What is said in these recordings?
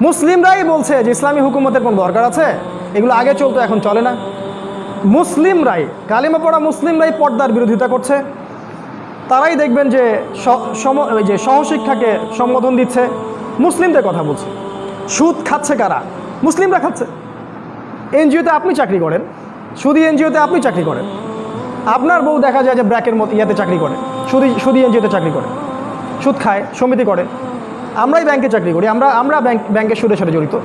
মুসলিমরাই বলছে যে ইসলামী হুকুমতের কোনো দরকার আছে, এগুলো আগে চলতো এখন চলে না। মুসলিমরাই, কালিমা পড়া মুসলিমরাই পর্দার বিরোধিতা করছে। তারাই দেখবেন যে সহশিক্ষাকে সম্বোধন দিচ্ছে, মুসলিমদের কথা বলছে। সুদ খাচ্ছে কারা? মুসলিমরা খাচ্ছে। এনজিওতে আপনি চাকরি করেন, সুদি এনজিওতে আপনি চাকরি করেন, আপনার বউ দেখা যায় যে ব্র্যাকের মতো ইয়াতে চাকরি করে, সুদি এনজিওতে চাকরি করে, সুদ খায়, সমিতি করে। আমরাই ব্যাংকে চাকরি করি, আমরা ব্যাংকের সুদের সাথে জড়িত।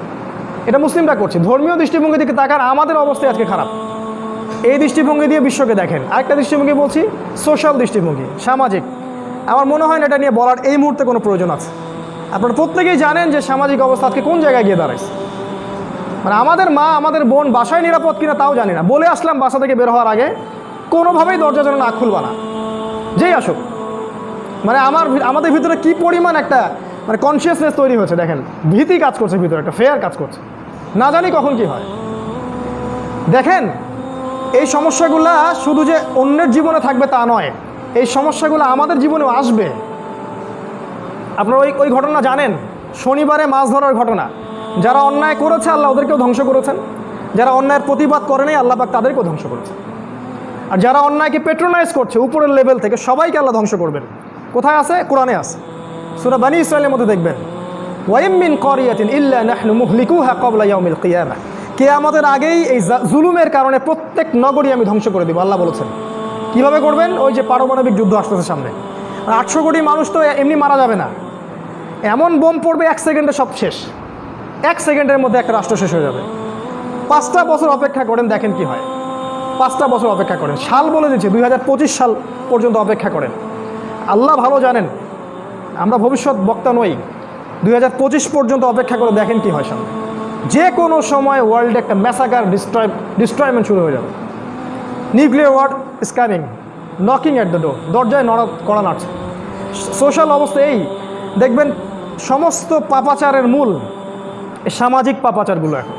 এটা মুসলিমরা করছে। ধর্মীয় দৃষ্টিভঙ্গি দিকে তাকান, আমাদের অবস্থা আজকে খারাপ। এই দৃষ্টিভঙ্গি দিয়ে বিশ্বকে দেখেন। আরেকটা দৃষ্টিভঙ্গি বলছি, সোশ্যাল দৃষ্টিভঙ্গি, সামাজিক। আমার মনে হয় না এটা নিয়ে বলার এই মুহূর্তে কোনো প্রয়োজন আছে। আপনারা প্রত্যেকেই জানেন যে সামাজিক অবস্থা আজকে কোন জায়গায় গিয়ে দাঁড়াইছে। মানে আমাদের মা, আমাদের বোন বাসায় নিরাপদ কিনা তাও জানি না। বলে আসলাম বাসা থেকে বের হওয়ার আগে, কোনোভাবেই দরজা যেন না খুলবা না, যেই আসুক। মানে আমাদের ভিতরে কি পরিমাণ একটা মানে কনসিয়াসনেস তৈরি হয়েছে দেখেন, ভীতি কাজ করছে ভিতরে, একটা ফেয়ার কাজ করছে, না জানি কখন কি হয়। দেখেন, এই সমস্যাগুলো শুধু যে অন্যের জীবনে থাকবে তা নয়, এই সমস্যাগুলো আমাদের জীবনেও আসবে। আপনারা ওই ঘটনা জানেন, শনিবারে মাছ ধরার ঘটনা। যারা অন্যায় করেছে আল্লাহ ওদেরকেও ধ্বংস করেছেন, যারা অন্যায়ের প্রতিবাদ করে নাই আল্লাহ পাক তাদেরকেও ধ্বংস করেছে। আর যারা অন্যায়কে পেট্রোনাইজ করছে উপরের লেভেল থেকে, সবাইকে আল্লাহ ধ্বংস করবেন। কোথায় আছে? কোরআনে আছে, সূরা বনী ইসরাঈলের মধ্যে দেখবেন, ওয়াইম মিন ক্বরিয়াতিন ইল্লা নাহনু মুহলিকুহা ক্বাবলা ইয়াউমিল কিয়ামাহ। কিয়ামতের আগেই এই জুলুমের কারণে প্রত্যেক নগরী আমি ধ্বংস করে দিব, আল্লাহ বলেছেন। কিভাবে করবেন? ওই যে পারমাণবিক যুদ্ধ আসতেছে সামনে, 800 কোটি মানুষ তো এমনি মারা যাবে না, এমন বোম পড়বে 1 সেকেন্ডে সব শেষ। 1 সেকেন্ডের মধ্যে একটা রাষ্ট্র শেষ হয়ে যাবে। 5টা বছর অপেক্ষা করেন, দেখেন কি হয়। 5টা বছর অপেক্ষা করেন, সাল বলে দিচ্ছে 2025 সাল পর্যন্ত অপেক্ষা করেন। আল্লাহ ভালো জানেন, আমরা ভবিষ্যৎ বক্তা নই। 2025 পর্যন্ত অপেক্ষা করে দেখেন কি হয় সামনে। যে কোনো সময় ওয়ার্ল্ডে একটা ম্যাসাকার ডিস্ট্রয়মেন্ট শুরু হয়ে যাবে। Nuclear war is coming, knocking at the door, দরজায় কড়া নাড়ছে। সোশ্যাল অবস্থা এই দেখবেন, সমস্ত পাপাচারের মূল সামাজিক পাপাচারগুলো। এখন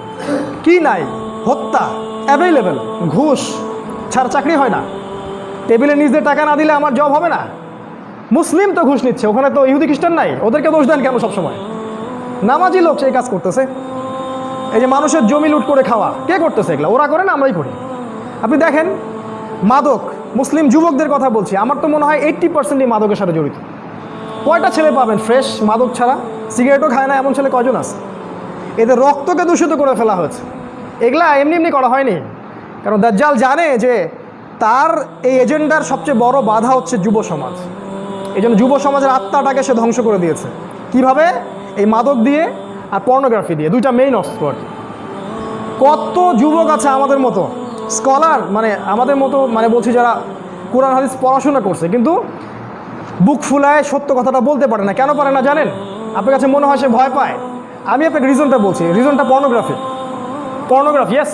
কি নাই? হত্যা অ্যাভেলেবেল, ঘুষ ছাড়া চাকরি হয় না, টেবিলে নিজে টাকা না দিলে আমার জব হবে না। মুসলিম তো ঘুষ নিচ্ছে, ওখানে তো ইহুদি খ্রিস্টান নাই, ওদেরকে দোষ দেন কেন সবসময়? নামাজি লোক সেই কাজ করতেছে। এই যে মানুষের জমি লুট করে খাওয়া, কে করতেছে এগুলো? ওরা করে না, আমরাই করি। আপনি দেখেন, মাদক, মুসলিম যুবকদের কথা বলছি, আমার তো মনে হয় 80%ই মাদকের সাথে জড়িত। কয়টা ছেলে পাবেন ফ্রেশ মাদক ছাড়া, সিগারেটও খায় না এমন ছেলে কয়জন আছে? এদের রক্তকে দূষিত করে ফেলা হয়েছে। এগুলা এমনি এমনি করা হয়নি, কারণ দাজ্জাল জানে যে তার এই এজেন্ডার সবচেয়ে বড় বাধা হচ্ছে যুব সমাজ। এই জন্য যুব সমাজের আত্মাটাকে সে ধ্বংস করে দিয়েছে। কিভাবে? এই মাদক দিয়ে আর পর্নোগ্রাফি দিয়ে, দুইটা মেইন অস্ত্র আর কি। কত যুবক আছে আমাদের মতো স্কলার, মানে আমাদের মতো, মানে বলছি যারা কোরআন হাদিস পড়াশোনা করছে, কিন্তু বুক ফুলায় সত্য কথাটা বলতে পারে না। কেন পারে না জানেন? আপনার কাছে মনে হয় সে ভয় পায়। আমি আপনাকে রিজনটা বলছি, রিজনটা পর্নোগ্রাফি। ইয়েস,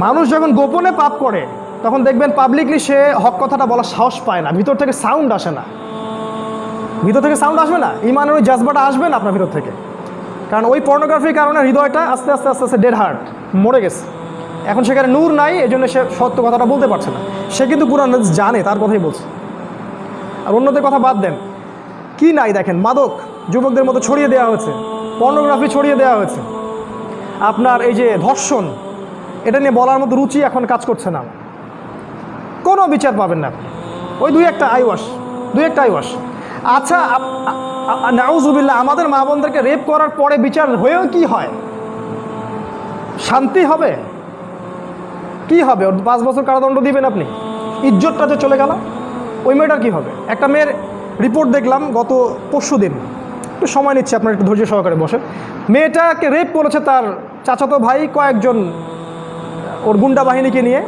মানুষ যখন গোপনে পাপ করে তখন দেখবেন পাবলিকলি সে হক কথাটা বলার সাহস পায় না, ভিতর থেকে সাউন্ড আসে না। ভিতর থেকে সাউন্ড আসবে না, ইমানের ওই জাজবাটা আসবে না আপনার ভিতর থেকে। কারণ ওই পর্নোগ্রাফির কারণে হৃদয়টা আস্তে আস্তে আস্তে আস্তে ডেড হার্ট, মরে গেছে। এখন সেখানে নূর নাই, এই জন্য সে সত্য কথাটা বলতে পারছে না। সে কিন্তু কোরআন জানে, তার কথাই বলছে। আর অন্যদের কথা বাদ দেন, কি নাই দেখেন, মাদক যুবকদের মতো ছড়িয়ে দেওয়া হয়েছে, পর্নোগ্রাফি ছড়িয়ে দেওয়া হয়েছে। আপনার এই যে ধর্ষণ, এটা নিয়ে বলার মতো রুচি এখন কাজ করছে না, কোনো বিচার পাবেন না। ওই দুই একটা আইওয়াস। আচ্ছা, নাউজুবিল্লাহ, আমাদের মা বোনদেরকে রেপ করার পরে বিচার হয়েও কি হয়? শান্তি হবে? কি হবে? ওর 5 বছর কারাদণ্ড দিবেন আপনি, ইজ্জতটা যে চলে গেল। ওই মেয়েটার কি হবে? একটা মেয়ের রিপোর্ট দেখলাম গত পরশুদিন, একটু সময় নিচ্ছে, আপনার একটু ধৈর্য সহকারে বসে। মেয়েটাকে রেপ করেছে তার চাচাতো ভাই, কয়েকজন ওর গুন্ডা বাহিনীকে নিয়ে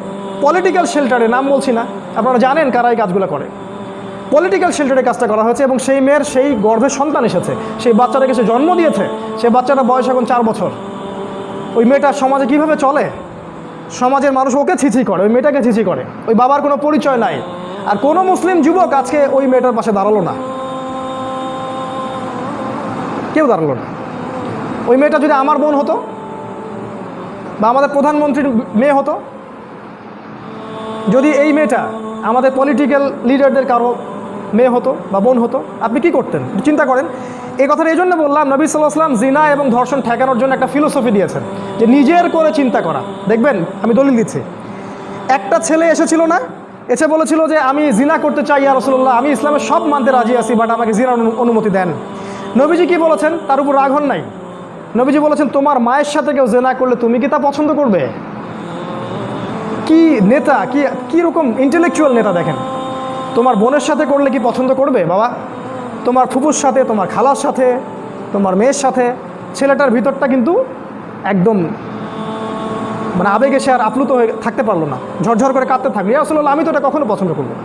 পলিটিক্যাল শেল্টারে, নাম বলছি না, আপনারা জানেন কারা এই কাজগুলো করে। পলিটিক্যাল শেল্টারে কাজটা করা হয়েছে এবং সেই মেয়ের সেই গর্ভে সন্তান এসেছে, সেই বাচ্চাটাকে সে জন্ম দিয়েছে। সেই বাচ্চাটা বয়স এখন 4 বছর। ওই মেয়েটা সমাজে কিভাবে চলে? সমাজের মানুষ ওকে ছিছি করে, ওই মেয়েটাকে ছিছি করে। ওই বাবার কোনো পরিচয় নাই। আর কোনো মুসলিম যুবক আজকে ওই মেয়েটার পাশে দাঁড়ালো না, কেউ দাঁড়ালো না। ওই মেয়েটা যদি আমার বোন হতো বা আমাদের প্রধানমন্ত্রীর মেয়ে হতো, যদি এই মেয়েটা আমাদের পলিটিক্যাল লিডারদের কারো মেয়ে হতো বা বোন হতো, আপনি কি করতেন? চিন্তা করেন, এই কথাটা এই জন্য বললাম, নবী সাল্লাল্লাহু আলাইহি ওয়াসাল্লাম জিনা এবং ধর্ষণ ঠেকানোর জন্য একটা ফিলোসফি দিয়েছেন, যে নিজের করে চিন্তা করা। দেখবেন, আমি দলিল দিচ্ছি, একটা ছেলে এসেছিল না, এসে বলেছিল যে আমি জিনা করতে চাই ইয়া রাসূলুল্লাহ, আমি ইসলামের সব মানতে রাজি আছি, বাট আমাকে জিনার অনুমতি দেন। নবীজি কি বলেছেন? তার উপর রাগ হন নাই। নবীজি বলেছেন, তোমার মায়ের সাথে কেউ জিনা করলে তুমি কি তা পছন্দ করবে? কি নেতা, কি রকম ইন্টেলেকচুয়াল নেতা দেখেন। তোমার বোনের সাথে করলে কি পছন্দ করবে বাবা? তোমার ফুফুর সাথে, তোমার খালার সাথে, তোমার মেয়ের সাথে। ছেলেটার ভিতরটা কিন্তু একদম মানে আবেগে সে আর আপ্লুত হয়ে থাকতে পারলো না, ঝরঝর করে কাঁদতে থাকলো, ইয়া রাসূলুল্লাহ আমি তো এটা কখনো পছন্দ করবো না।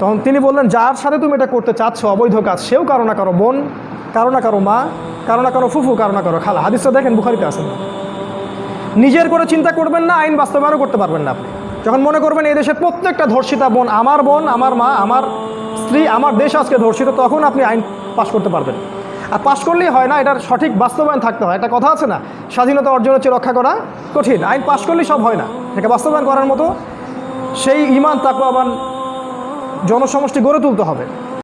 তখন তিনি বললেন, যার সাথে তুমি এটা করতে চাচ্ছ অবৈধ কাজ, সেও কারো না কারো বোন, কারো না কারো মা, কারো না কারো ফুফু, কারো না কারো খালা। হাদিসটা দেখেন, বুখারীতে আছে। নিজের করে চিন্তা করবেন না, আইন বাস্তবায়নও করতে পারবেন না আপনি। যখন মনে করবেন এই দেশের প্রত্যেকটা ধর্ষিতা বোন আমার মা, আমার স্ত্রী, আমার দেশ আজকে ধর্ষিত, তখন আপনি আইন পাশ করতে পারবেন। আর পাশ করলেই হয় না, এটার সঠিক বাস্তবায়ন থাকতে হয়। একটা কথা আছে না, স্বাধীনতা অর্জন হচ্ছে রক্ষা করা কঠিন। আইন পাশ করলেই সব হয় না, এটাকে বাস্তবায়ন করার মতো সেই ঈমান তাকওয়াবান জনসমষ্টি গড়ে তুলতে হবে।